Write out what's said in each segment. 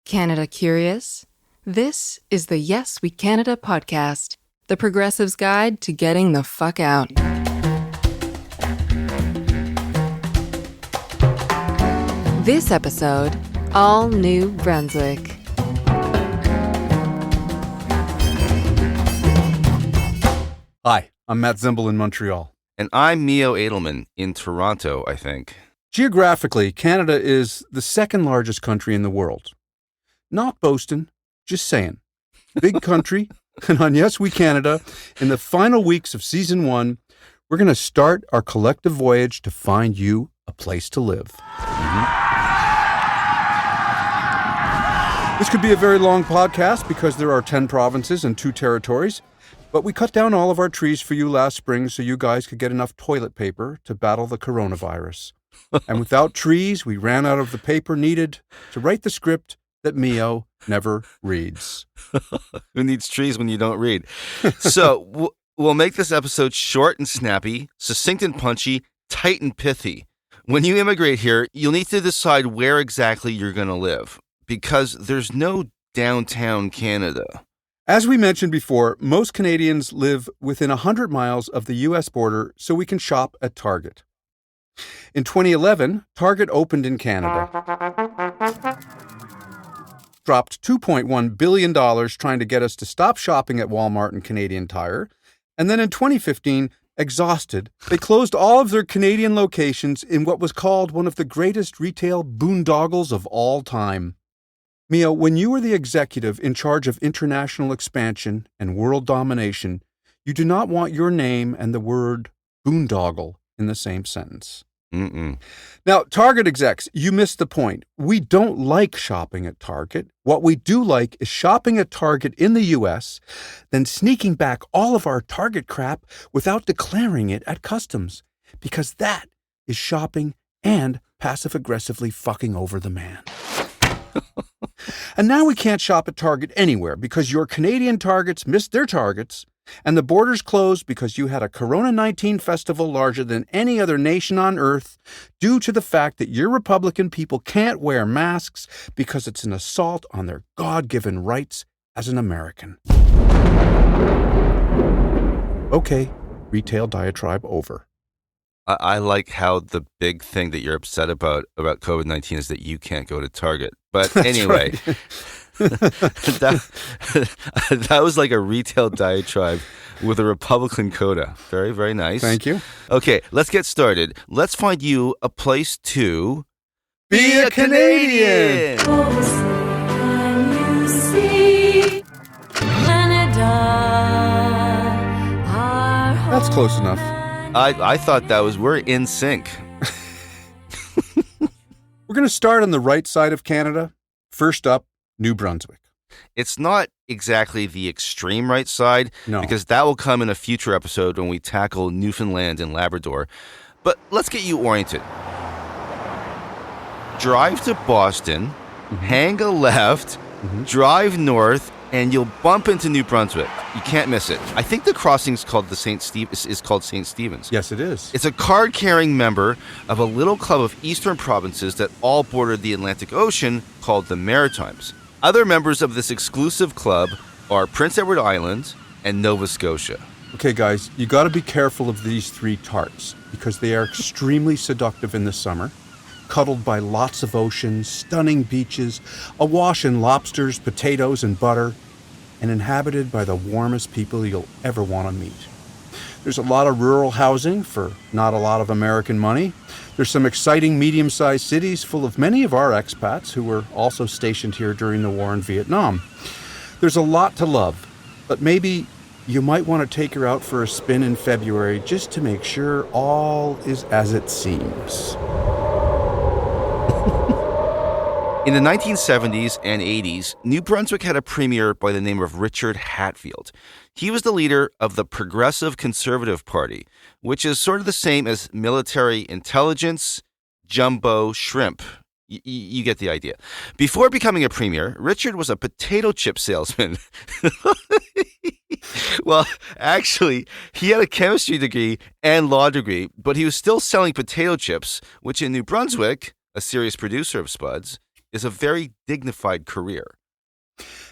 Canada curious? This is the Yes We Canada podcast, the progressive's guide to getting the fuck out. This episode, all New Brunswick. Hi, I'm Matt Zimbel in Montreal. And I'm Mio Edelman in Toronto, I think. Geographically, Canada is the second largest country in the world. Not boasting, just saying. Big country, and on Yes We Canada, in the final weeks of Season 1, we're going to start our collective voyage to find you a place to live. This could be a very long podcast because there are 10 provinces and 2 territories, but we cut down all of our trees for you last spring so you guys could get enough toilet paper to battle the coronavirus. And without trees, we ran out of the paper needed to write the script that Mio never reads. Who needs trees when you don't read? So we'll make this episode short and snappy, succinct and punchy, tight and pithy. When you immigrate here, you'll need to decide where exactly you're going to live, because there's no downtown Canada. As we mentioned before, most Canadians live within 100 miles of the U.S. border, so we can shop at Target. In 2011, Target opened in Canada. Dropped $2.1 billion trying to get us to stop shopping at Walmart and Canadian Tire. And then in 2015, exhausted, they closed all of their Canadian locations in what was called one of the greatest retail boondoggles of all time. Mio, when you were the executive in charge of international expansion and world domination, you do not want your name and the word boondoggle in the same sentence. Now, Target execs, you missed the point. We don't like shopping at Target. What we do like is shopping at Target in the U.S., then sneaking back all of our Target crap without declaring it at customs, because that is shopping and passive-aggressively fucking over the man. And now we can't shop at Target anywhere because your Canadian Targets missed their targets, and the borders closed because you had a Corona-19 festival larger than any other nation on earth due to the fact that your Republican people can't wear masks because it's an assault on their God-given rights as an American. Okay, retail diatribe over. I like how the big thing that you're upset about COVID-19 is that you can't go to Target. But anyway, that was like a retail diatribe with a Republican coda. Very, very nice. Thank you. Okay, let's get started. Let's find you a place to be a Canadian. Can you see Canada? That's close enough. I thought that was, we're in sync. We're going to start on the right side of Canada. First up, New Brunswick. It's not exactly the extreme right side, No. because that will come in a future episode when we tackle Newfoundland and Labrador. But let's get you oriented. Drive to Boston, hang a left, drive north, and you'll bump into New Brunswick. You can't miss it. I think the crossing is called St. Stephen's. Yes, it is. It's a card-carrying member of a little club of eastern provinces that all border the Atlantic Ocean called the Maritimes. Other members of this exclusive club are Prince Edward Island and Nova Scotia. Okay, guys, you got to be careful of these 3 tarts because they are extremely seductive in the summer, cuddled by lots of ocean, stunning beaches, awash in lobsters, potatoes, and butter, and inhabited by the warmest people you'll ever want to meet. There's a lot of rural housing for not a lot of American money. There's some exciting medium-sized cities full of many of our expats who were also stationed here during the war in Vietnam. There's a lot to love, but maybe you might want to take her out for a spin in February just to make sure all is as it seems. In the 1970s and 80s, New Brunswick had a premier by the name of Richard Hatfield. He was the leader of the Progressive Conservative Party, which is sort of the same as military intelligence, jumbo shrimp. You get the idea. Before becoming a premier, Richard was a potato chip salesman. Well, actually, he had a chemistry degree and law degree, but he was still selling potato chips, which in New Brunswick, a serious producer of spuds, is a very dignified career.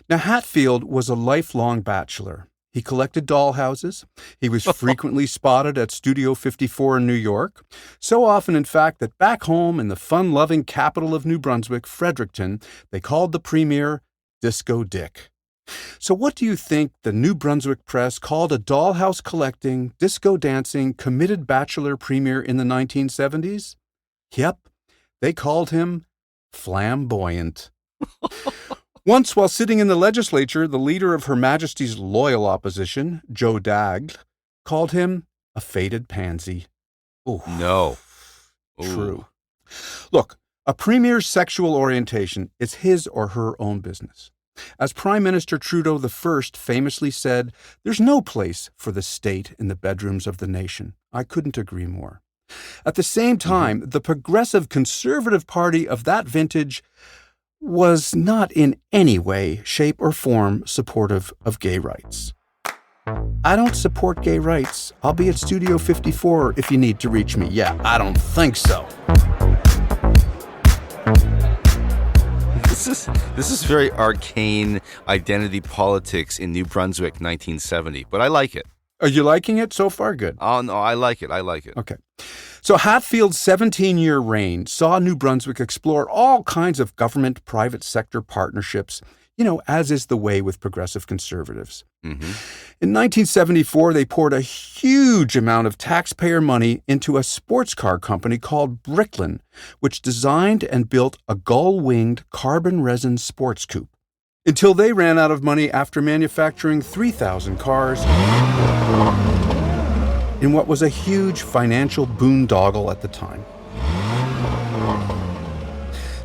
Now, Hatfield was a lifelong bachelor. He collected dollhouses. He was frequently spotted at Studio 54 in New York. So often, in fact, that back home in the fun-loving capital of New Brunswick, Fredericton, they called the premier Disco Dick. So what do you think the New Brunswick press called a dollhouse collecting, disco dancing, committed bachelor premier in the 1970s? Yep, they called him flamboyant. Once, while sitting in the legislature, the leader of Her Majesty's loyal opposition, Joe Dagg, called him a faded pansy. Ooh. No. True. Look, a premier's sexual orientation is his or her own business. As Prime Minister Trudeau I famously said, there's no place for the state in the bedrooms of the nation. I couldn't agree more. At the same time, the Progressive Conservative Party of that vintage was not in any way, shape, or form supportive of gay rights. I don't support gay rights. I'll be at Studio 54 if you need to reach me. Yeah, I don't think so. This is very arcane identity politics in New Brunswick 1970, but I like it. Are you liking it so far? Good. Oh, no, I like it. Okay. So Hatfield's 17-year reign saw New Brunswick explore all kinds of government-private sector partnerships, as is the way with progressive conservatives. Mm-hmm. In 1974, they poured a huge amount of taxpayer money into a sports car company called Bricklin, which designed and built a gull-winged carbon resin sports coupe, until they ran out of money after manufacturing 3,000 cars in what was a huge financial boondoggle at the time.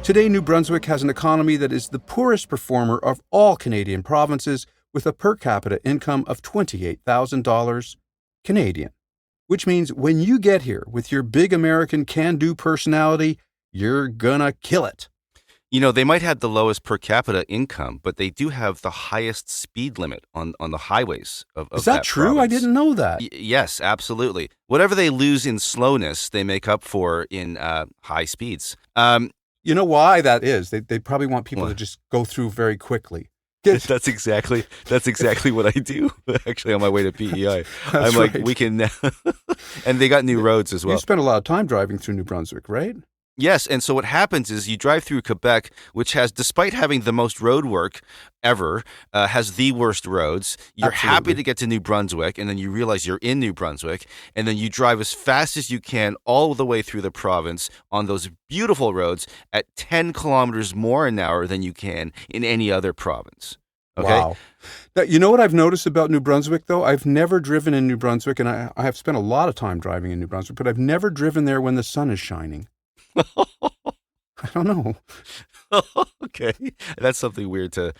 Today, New Brunswick has an economy that is the poorest performer of all Canadian provinces, with a per capita income of $28,000 Canadian, which means when you get here with your big American can-do personality, you're gonna kill it. They might have the lowest per capita income, but they do have the highest speed limit on the highways of Is that true? province. I didn't know that. Yes, absolutely. Whatever they lose in slowness, they make up for in high speeds. You know why that is? They probably want people to just go through very quickly. That's exactly what I do. Actually, on my way to PEI, I'm like, right. we can, and they got new roads as well. You spent a lot of time driving through New Brunswick, right? Yes, and so what happens is you drive through Quebec, which has, despite having the most road work ever, has the worst roads. You're happy to get to New Brunswick, and then you realize you're in New Brunswick, and then you drive as fast as you can all the way through the province on those beautiful roads at 10 kilometers more an hour than you can in any other province. Okay? Wow. Now, you know what I've noticed about New Brunswick, though? I've never driven in New Brunswick, and I have spent a lot of time driving in New Brunswick, but I've never driven there when the sun is shining. I don't know. Okay. That's something weird to...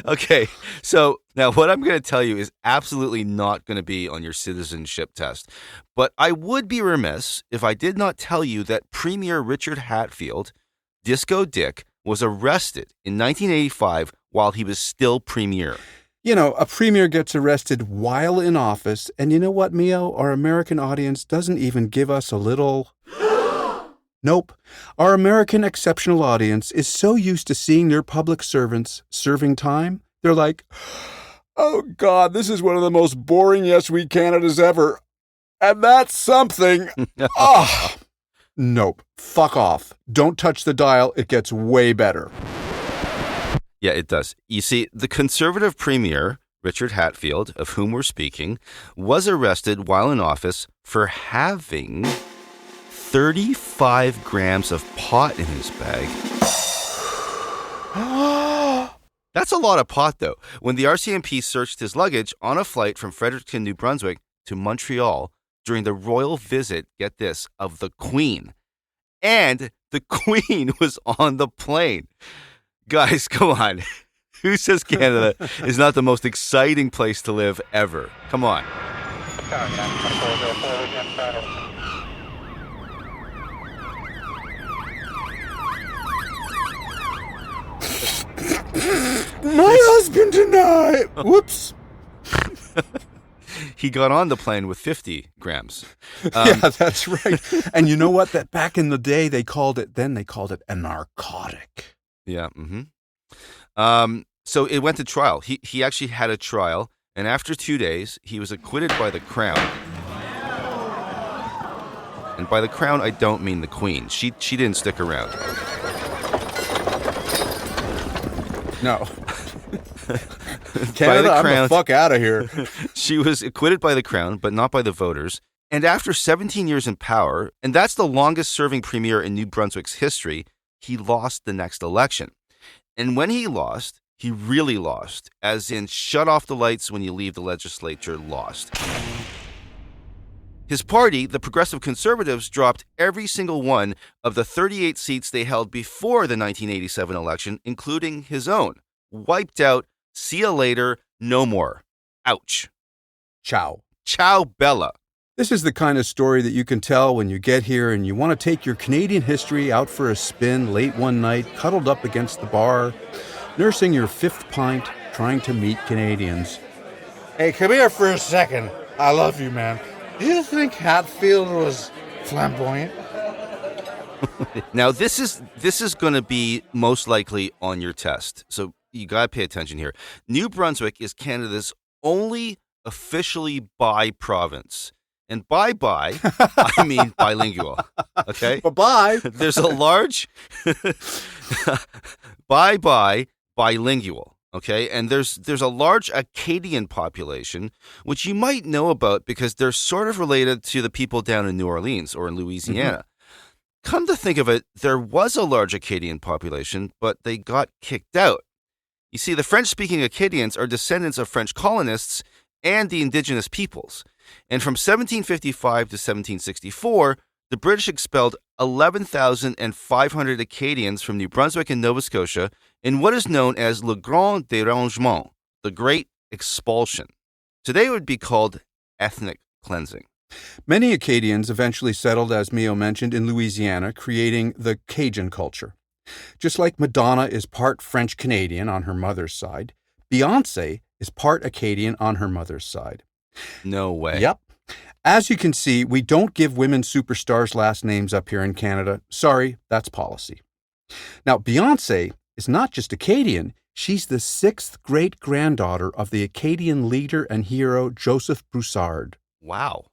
Okay. So now what I'm going to tell you is absolutely not going to be on your citizenship test. But I would be remiss if I did not tell you that Premier Richard Hatfield, Disco Dick, was arrested in 1985 while he was still premier. A premier gets arrested while in office, and you know what, Mio? Our American audience doesn't even give us a little... Nope. Our American exceptional audience is so used to seeing their public servants serving time, they're like, oh God, this is one of the most boring Yes We Canadas ever. And that's something. Nope. Fuck off. Don't touch the dial. It gets way better. Yeah, it does. You see, the Conservative Premier, Richard Hatfield, of whom we're speaking, was arrested while in office for having 35 grams of pot in his bag. That's a lot of pot, though. When the RCMP searched his luggage on a flight from Fredericton, New Brunswick to Montreal during the royal visit, get this, of the Queen. And the Queen was on the plane. Guys, come on. Who says Canada is not the most exciting place to live ever? Come on. My husband and I. Whoops. he got on the plane with 50 grams. Yeah, that's right. And you know what? That back in the day, they called it a narcotic. Yeah. So it went to trial. He actually had a trial, and after 2 days, he was acquitted by the Crown. And by the Crown, I don't mean the Queen. She didn't stick around. No. Canada, I'm the fuck out of here. She was acquitted by the Crown, but not by the voters. And after 17 years in power, and that's the longest serving premier in New Brunswick's history, he lost the next election. And when he lost, he really lost, as in shut off the lights when you leave the legislature lost. His party, the Progressive Conservatives, dropped every single one of the 38 seats they held before the 1987 election, including his own. Wiped out. See you later. No more. Ouch. Ciao. Ciao, Bella. This is the kind of story that you can tell when you get here and you want to take your Canadian history out for a spin late one night, cuddled up against the bar, nursing your fifth pint, trying to meet Canadians. Hey, come here for a second. I love you, man. Do you think Hatfield was flamboyant? Now, this is going to be most likely on your test, so you got to pay attention here. New Brunswick is Canada's only officially bi province. And by I mean bilingual, okay? Bye-bye. There's a large bilingual, okay? And there's a large Acadian population, which you might know about because they're sort of related to the people down in New Orleans or in Louisiana. Mm-hmm. Come to think of it, there was a large Acadian population, but they got kicked out. You see, the French-speaking Acadians are descendants of French colonists and the indigenous peoples. And from 1755 to 1764, the British expelled 11,500 Acadians from New Brunswick and Nova Scotia in what is known as Le Grand Dérangement, the Great Expulsion. Today it would be called ethnic cleansing. Many Acadians eventually settled, as Mio mentioned, in Louisiana, creating the Cajun culture. Just like Madonna is part French-Canadian on her mother's side, Beyoncé is part Acadian on her mother's side. No way. Yep. As you can see, we don't give women superstars last names up here in Canada. Sorry, that's policy. Now, Beyoncé is not just Acadian. She's the sixth great-granddaughter of the Acadian leader and hero Joseph Broussard. Wow.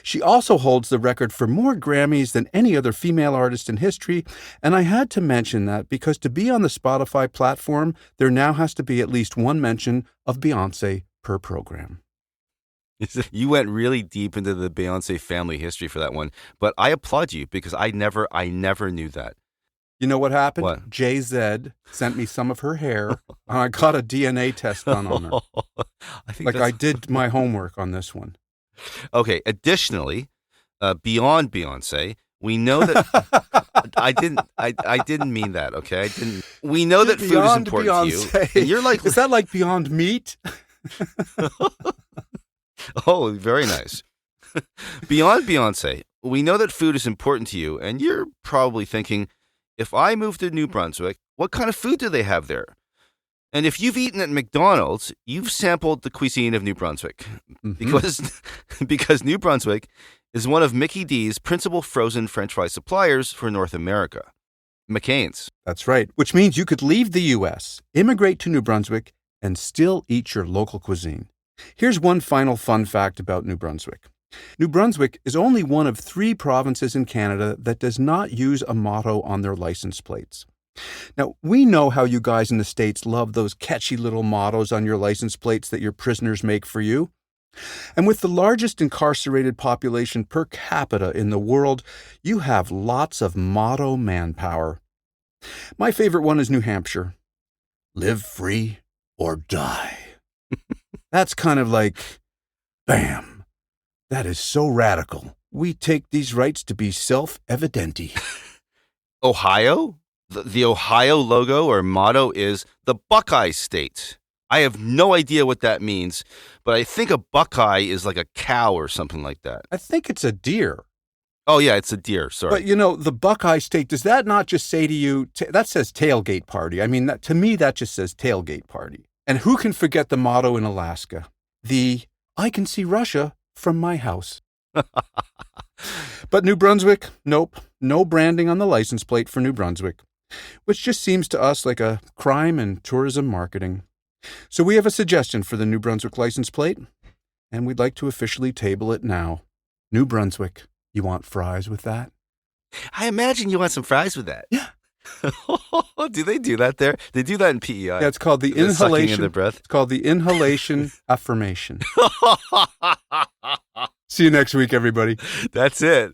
She also holds the record for more Grammys than any other female artist in history, and I had to mention that because to be on the Spotify platform, there now has to be at least one mention of Beyoncé per program. You went really deep into the Beyoncé family history for that one, but I applaud you because I never knew that. You know what happened? What? Jay-Z sent me some of her hair, and I got a DNA test done on her. I did my homework on this one. Okay. Additionally, beyond Beyoncé, we know that I didn't mean that. Okay, I didn't. We know that food is important Beyonce. to you. And you're like, is that like Beyond Meat? Oh, very nice. Beyond Beyoncé, we know that food is important to you, and you're probably thinking, if I move to New Brunswick, what kind of food do they have there? And if you've eaten at McDonald's, you've sampled the cuisine of New Brunswick. Mm-hmm. Because New Brunswick is one of Mickey D's principal frozen French fry suppliers for North America. McCain's. That's right, which means you could leave the U.S., immigrate to New Brunswick, and still eat your local cuisine. Here's one final fun fact about New Brunswick. New Brunswick is only one of 3 provinces in Canada that does not use a motto on their license plates. Now, we know how you guys in the States love those catchy little mottos on your license plates that your prisoners make for you. And with the largest incarcerated population per capita in the world, you have lots of motto manpower. My favorite one is New Hampshire. Live free or die. That's kind of like, bam, that is so radical. We take these rights to be self-evident. Ohio? The Ohio logo or motto is the Buckeye State. I have no idea what that means, but I think a Buckeye is like a cow or something like that. I think it's a deer. Oh, yeah, it's a deer. Sorry. But, you know, the Buckeye State, does that not just say to you, that says tailgate party? I mean, to me, that just says tailgate party. And who can forget the motto in Alaska? The I can see Russia from my house. But New Brunswick, nope, no branding on the license plate for New Brunswick, which just seems to us like a crime in tourism marketing. So we have a suggestion for the New Brunswick license plate, and we'd like to officially table it now. New Brunswick, you want fries with that? I imagine you want some fries with that. Yeah. Do they do that there? They do that in PEI. Yeah, it's called the They're sucking in inhalation. their breath. It's called the inhalation affirmation. See you next week, everybody. That's it.